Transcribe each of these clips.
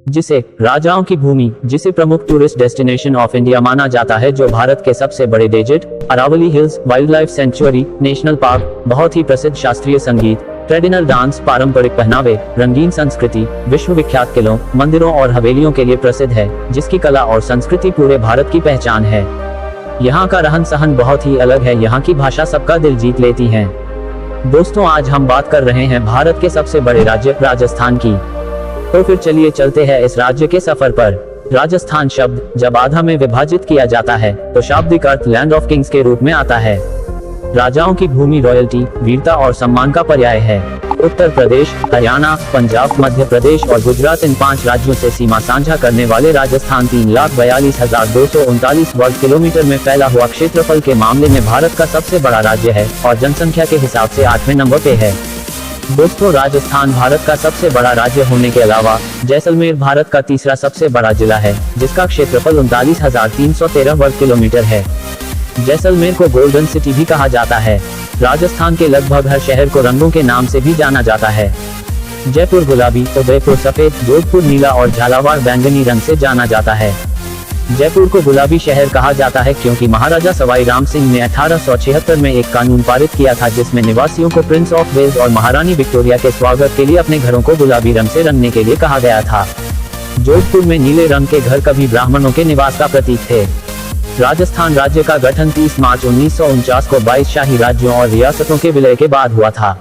जिसे राजाओं की भूमि, जिसे प्रमुख टूरिस्ट डेस्टिनेशन ऑफ इंडिया माना जाता है, जो भारत के सबसे बड़े desert, Aravalli hills, wild life sanctuary, national park, बहुत ही प्रसिद्ध शास्त्रीय संगीत, ट्रेडिशनल डांस, पारंपरिक पहनावे, रंगीन संस्कृति, विश्व विख्यात किलों, मंदिरों और हवेलियों के लिए प्रसिद्ध है, जिसकी कला और संस्कृति पूरे भारत की पहचान है। यहाँ का रहन सहन बहुत ही अलग है, यहाँ की भाषा सबका दिल जीत लेती है। दोस्तों, आज हम बात कर रहे हैं भारत के सबसे बड़े राज्य राजस्थान की। तो फिर चलिए चलते हैं इस राज्य के सफर पर। राजस्थान शब्द जब आधा में विभाजित किया जाता है तो शाब्दिक अर्थ लैंड ऑफ किंग्स के रूप में आता है। राजाओं की भूमि रॉयल्टी, वीरता और सम्मान का पर्याय है। उत्तर प्रदेश, हरियाणा, पंजाब, मध्य प्रदेश और गुजरात, इन 5 राज्यों से सीमा साझा करने वाले राजस्थान 3,42,239 वर्ग किलोमीटर में फैला हुआ क्षेत्रफल के मामले में भारत का सबसे बड़ा राज्य है और जनसंख्या के हिसाब से 8वें नंबर पे है। दोस्तों, राजस्थान भारत का सबसे बड़ा राज्य होने के अलावा जैसलमेर भारत का तीसरा सबसे बड़ा जिला है, जिसका क्षेत्रफल 39,313 वर्ग किलोमीटर है। जैसलमेर को गोल्डन सिटी भी कहा जाता है। राजस्थान के लगभग हर शहर को रंगों के नाम से भी जाना जाता है। जयपुर गुलाबी, उदयपुर सफेद, जोधपुर नीला और झालावाड़ बैंगनी रंग से जाना जाता है। जयपुर को गुलाबी शहर कहा जाता है क्योंकि महाराजा सवाई राम सिंह ने 1876 में एक कानून पारित किया था, जिसमें निवासियों को प्रिंस ऑफ वेल्स और महारानी विक्टोरिया के स्वागत के लिए अपने घरों को गुलाबी रंग से रंगने के लिए कहा गया था। जोधपुर में नीले रंग के घर कभी ब्राह्मणों के निवास का प्रतीक थे। राजस्थान राज्य का गठन 30 मार्च 1949 को 22 शाही राज्यों और रियासतों के विलय के बाद हुआ था।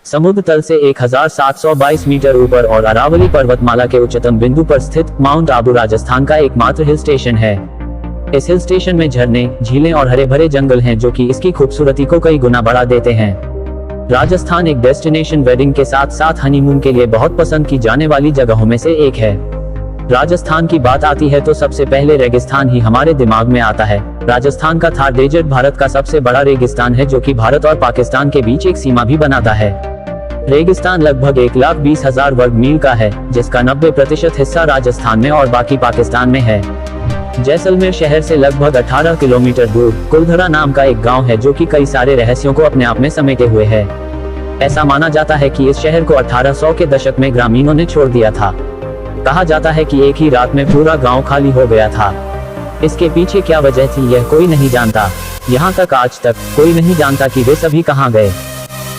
समुद्र तल से 1722 मीटर ऊपर और अरावली पर्वतमाला के उच्चतम बिंदु पर स्थित माउंट आबू राजस्थान का एकमात्र हिल स्टेशन है। इस हिल स्टेशन में झरने, झीलें और हरे भरे जंगल हैं, जो कि इसकी खूबसूरती को कई गुना बढ़ा देते हैं। राजस्थान एक डेस्टिनेशन वेडिंग के साथ साथ हनीमून के लिए बहुत पसंद की जाने वाली जगहों में से एक है। राजस्थान की बात आती है तो सबसे पहले रेगिस्तान ही हमारे दिमाग में आता है। राजस्थान का थार डेजर्ट भारत का सबसे बड़ा रेगिस्तान है, जो कि भारत और पाकिस्तान के बीच एक सीमा भी बनाता है। रेगिस्तान लगभग 1,20,000 वर्ग मील का है, जिसका 90% हिस्सा राजस्थान में और बाकी पाकिस्तान में है। जैसलमेर शहर से लगभग 18 किलोमीटर दूर कुलधरा नाम का एक गांव है, जो कि कई सारे रहस्यों को अपने आप में समेटे हुए है। ऐसा माना जाता है कि इस शहर को 1800 के दशक में ग्रामीणों ने छोड़ दिया था। कहा जाता है कि एक ही रात में पूरा गांव खाली हो गया था। इसके पीछे क्या वजह थी, यह कोई नहीं जानता। यहाँ तक आज तक कोई नहीं जानता कि वे सभी कहाँ गए।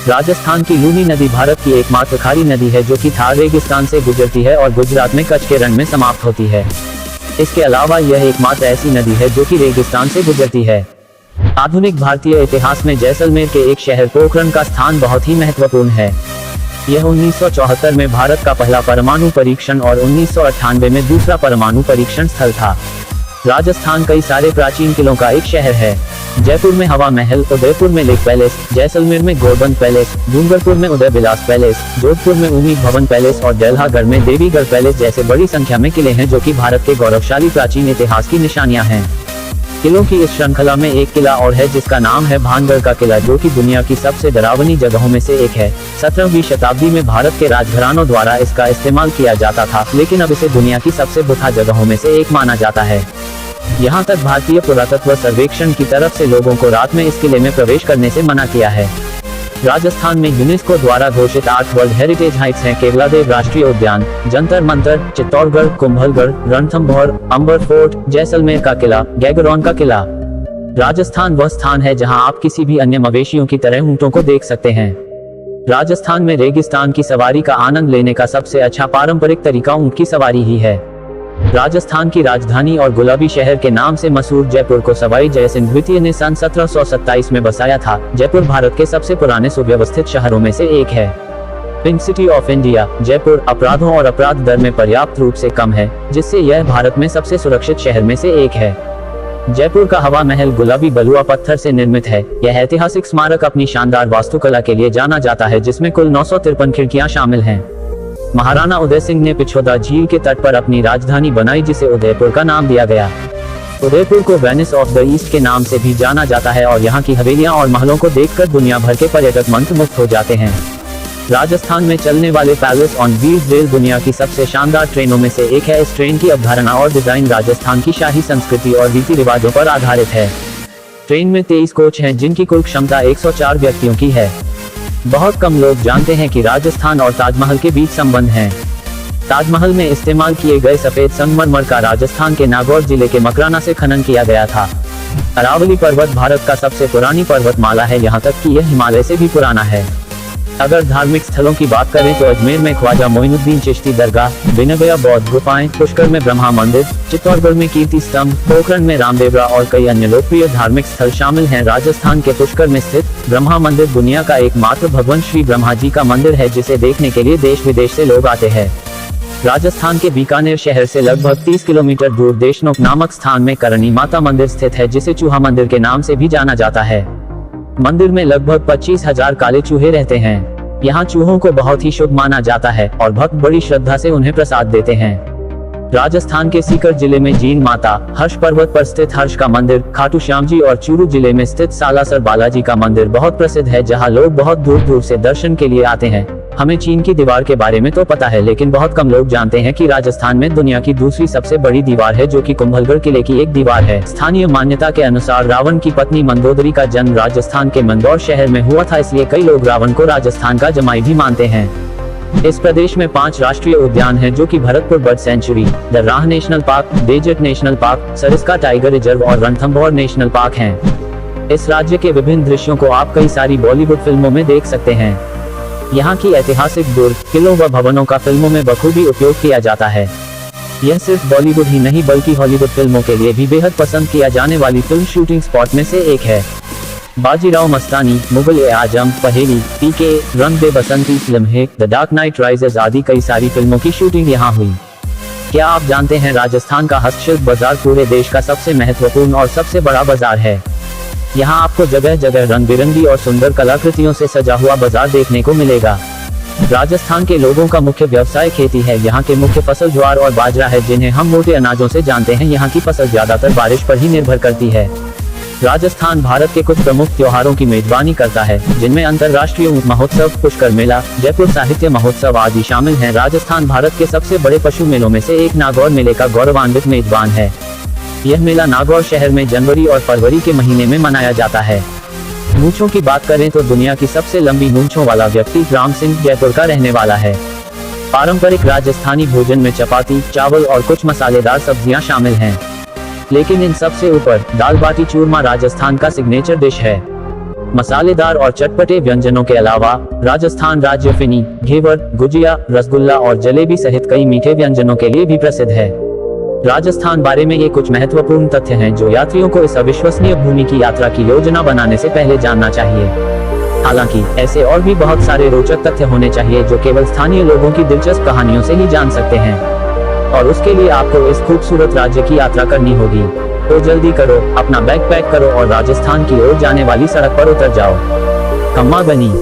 राजस्थान की लूनी नदी भारत की एकमात्र खारी नदी है, जो कि थार रेगिस्तान से गुजरती है और गुजरात में कच्छ के रण में समाप्त होती है। इसके अलावा यह एकमात्र ऐसी नदी है जो कि रेगिस्तान से गुजरती है। आधुनिक भारतीय इतिहास में जैसलमेर के एक शहर पोखरण का स्थान बहुत ही महत्वपूर्ण है। यह 1974 में भारत का पहला परमाणु परीक्षण और 1998 में दूसरा परमाणु परीक्षण स्थल था। राजस्थान कई सारे प्राचीन किलों का एक शहर है। जयपुर में हवा महल, उदयपुर में लेक पैलेस, जैसलमेर में गोरबंद पैलेस, डूंगरपुर में उदय विलास पैलेस, जोधपुर में उम्मीद भवन पैलेस और डेल्हागढ़ में देवीगढ़ पैलेस जैसे बड़ी संख्या में किले हैं, जो कि भारत के गौरवशाली प्राचीन इतिहास की निशानियां हैं। किलों की इस श्रृंखला में एक किला और है, जिसका नाम है भानगढ़ का किला, जो कि दुनिया की सबसे डरावनी जगहों में से एक है। 17वीं शताब्दी में भारत के राजघरानों द्वारा इसका इस्तेमाल किया जाता था, लेकिन अब इसे दुनिया की सबसे बुता जगहों में से एक माना जाता है। यहाँ तक भारतीय पुरातत्व सर्वेक्षण की तरफ से लोगों को रात में इस किले में प्रवेश करने से मना किया है। राजस्थान में यूनेस्को द्वारा घोषित 8 वर्ल्ड हेरिटेज हाइट्स हैं: केवलादेव राष्ट्रीय उद्यान, जंतर मंतर, चित्तौड़गढ़, कुंभलगढ़, रणथंभौर, अंबर फोर्ट, जैसलमेर का किला, गैगरौन का किला। राजस्थान वह स्थान है जहां आप किसी भी अन्य मवेशियों की तरह ऊंटों को देख सकते हैं। राजस्थान में रेगिस्तान की सवारी का आनंद लेने का सबसे अच्छा पारंपरिक तरीका ऊंट की सवारी ही है। राजस्थान की राजधानी और गुलाबी शहर के नाम से मशहूर जयपुर को सवाई जयसिंह द्वितीय ने सन 1727 में बसाया था। जयपुर भारत के सबसे पुराने सुव्यवस्थित शहरों में से एक है। Pink city of India, Jaipur अपराधों और अपराध दर में पर्याप्त रूप से कम है, जिससे यह भारत में सबसे सुरक्षित शहर में से एक है। जयपुर का हवा महल गुलाबी बलुआ पत्थर से निर्मित है। यह ऐतिहासिक स्मारक अपनी शानदार वास्तुकला के लिए जाना जाता है, जिसमें कुल 953 खिड़कियां शामिल हैं। महाराणा उदय सिंह ने पिछोदा झील के तट पर अपनी राजधानी बनाई, जिसे उदयपुर का नाम दिया गया। उदयपुर को वेनिस ऑफ द ईस्ट के नाम से भी जाना जाता है और यहाँ की हवेलियां और महलों को देखकर दुनिया भर के पर्यटक मंत्रमुग्ध हो जाते हैं। राजस्थान में चलने वाले पैलेस ऑन व्हील्स रेल दुनिया की सबसे शानदार ट्रेनों में से एक है। इस ट्रेन की अवधारणा और डिजाइन राजस्थान की शाही संस्कृति और रीति रिवाजों पर आधारित है। ट्रेन में 23 कोच हैं, जिनकी कुल क्षमता 104 व्यक्तियों की है। बहुत कम लोग जानते हैं कि राजस्थान और ताजमहल के बीच संबंध है। ताजमहल में इस्तेमाल किए गए सफेद संगमरमर का राजस्थान के नागौर जिले के मकराना से खनन किया गया था। अरावली पर्वत भारत का सबसे पुरानी पर्वतमाला है, यहाँ तक कि यह हिमालय से भी पुराना है। अगर धार्मिक स्थलों की बात करें तो अजमेर में ख्वाजा मोइनुद्दीन चिश्ती दरगाह, बिनगया बौद्ध गुफाएं, पुष्कर में ब्रह्मा मंदिर, चित्तौड़गढ़ में कीर्ति स्तंभ, पोखरण में रामदेवरा और कई अन्य लोकप्रिय धार्मिक स्थल शामिल हैं। राजस्थान के पुष्कर में स्थित ब्रह्मा मंदिर दुनिया का एकमात्र भगवान श्री ब्रह्मा जी का मंदिर है, जिसे देखने के लिए देश विदेश से लोग आते हैं। राजस्थान के बीकानेर शहर से लगभग 30 किलोमीटर दूर देशनोक नामक स्थान में करणी माता मंदिर स्थित है, जिसे चूहा मंदिर के नाम से भी जाना जाता है। मंदिर में लगभग 25,000 काले चूहे रहते हैं। यहाँ चूहों को बहुत ही शुभ माना जाता है और भक्त बड़ी श्रद्धा से उन्हें प्रसाद देते हैं। राजस्थान के सीकर जिले में जीन माता, हर्ष पर्वत पर स्थित हर्ष का मंदिर, खाटू श्याम जी और चूरू जिले में स्थित सालासर बालाजी का मंदिर बहुत प्रसिद्ध है, जहाँ लोग बहुत दूर दूर से दर्शन के लिए आते हैं। हमें चीन की दीवार के बारे में तो पता है, लेकिन बहुत कम लोग जानते हैं कि राजस्थान में दुनिया की दूसरी सबसे बड़ी दीवार है, जो कि कुंभलगढ़ किले की एक दीवार है। स्थानीय मान्यता के अनुसार रावण की पत्नी मंदोदरी का जन्म राजस्थान के मंदौर शहर में हुआ था, इसलिए कई लोग रावण को राजस्थान का जमाई भी मानते हैं। इस प्रदेश में 5 राष्ट्रीय उद्यान हैं, जो कि भरतपुर बर्ड सेंचुरी, द राह national park, desert national park, Sariska tiger reserve और रणथंभौर नेशनल पार्क हैं। इस राज्य के विभिन्न दृश्यों को आप कई सारी बॉलीवुड फिल्मों में देख सकते हैं। यहाँ की ऐतिहासिक दुर्ग, किलों व भवनों का फिल्मों में बखूबी उपयोग किया जाता है। यह सिर्फ बॉलीवुड ही नहीं बल्कि हॉलीवुड फिल्मों के लिए भी बेहद पसंद किया जाने वाली फिल्म शूटिंग स्पॉट में से एक है। बाजीराव मस्तानी, मुगल-ए-आजम, पहेली, पीके, रंग दे बसंती, लम्हे, द डार्क नाइट राइजेस आदि कई सारी फिल्मों की शूटिंग यहाँ हुई। क्या आप जानते हैं राजस्थान का हस्तशिल्प बाजार पूरे देश का सबसे महत्वपूर्ण और सबसे बड़ा बाजार है। यहाँ आपको जगह जगह रंग बिरंगी और सुंदर कलाकृतियों से सजा हुआ बाजार देखने को मिलेगा। राजस्थान के लोगों का मुख्य व्यवसाय खेती है। यहाँ के मुख्य फसल ज्वार और बाजरा है, जिन्हें हम मोटे अनाजों से जानते हैं। यहाँ की फसल ज्यादातर बारिश पर ही निर्भर करती है। राजस्थान भारत के कुछ प्रमुख त्योहारों की मेजबानी करता है, जिनमें अंतर्राष्ट्रीय ऊंट महोत्सव, पुष्कर मेला, जयपुर साहित्य महोत्सव आदि शामिल हैं। राजस्थान भारत के सबसे बड़े पशु मेलों में से एक नागौर मेले का गौरवान्वित मेजबान है। यह मेला नागौर शहर में जनवरी और फरवरी के महीने में मनाया जाता है। मूंछों की बात करें तो दुनिया की सबसे लंबी मूंछों वाला व्यक्ति राम सिंह जयपुर का रहने वाला है। पारंपरिक राजस्थानी भोजन में चपाती, चावल और कुछ मसालेदार सब्जियां शामिल हैं, लेकिन इन सबसे ऊपर दाल बाटी चूरमा राजस्थान का सिग्नेचर डिश है। मसालेदार और चटपटे व्यंजनों के अलावा राजस्थान राज्य फिनी, घेवर, गुजिया, रसगुल्ला और जलेबी सहित कई मीठे व्यंजनों के लिए भी प्रसिद्ध है। राजस्थान बारे में ये कुछ महत्वपूर्ण तथ्य हैं जो यात्रियों को इस अविश्वसनीय भूमि की यात्रा की योजना बनाने से पहले जानना चाहिए। हालांकि ऐसे और भी बहुत सारे रोचक तथ्य होने चाहिए जो केवल स्थानीय लोगों की दिलचस्प कहानियों से ही जान सकते हैं, और उसके लिए आपको इस खूबसूरत राज्य की यात्रा करनी होगी। तो जल्दी करो, अपना बैग पैक करो और राजस्थान की ओर जाने वाली सड़क पर उतर जाओ। खम्मा बनी।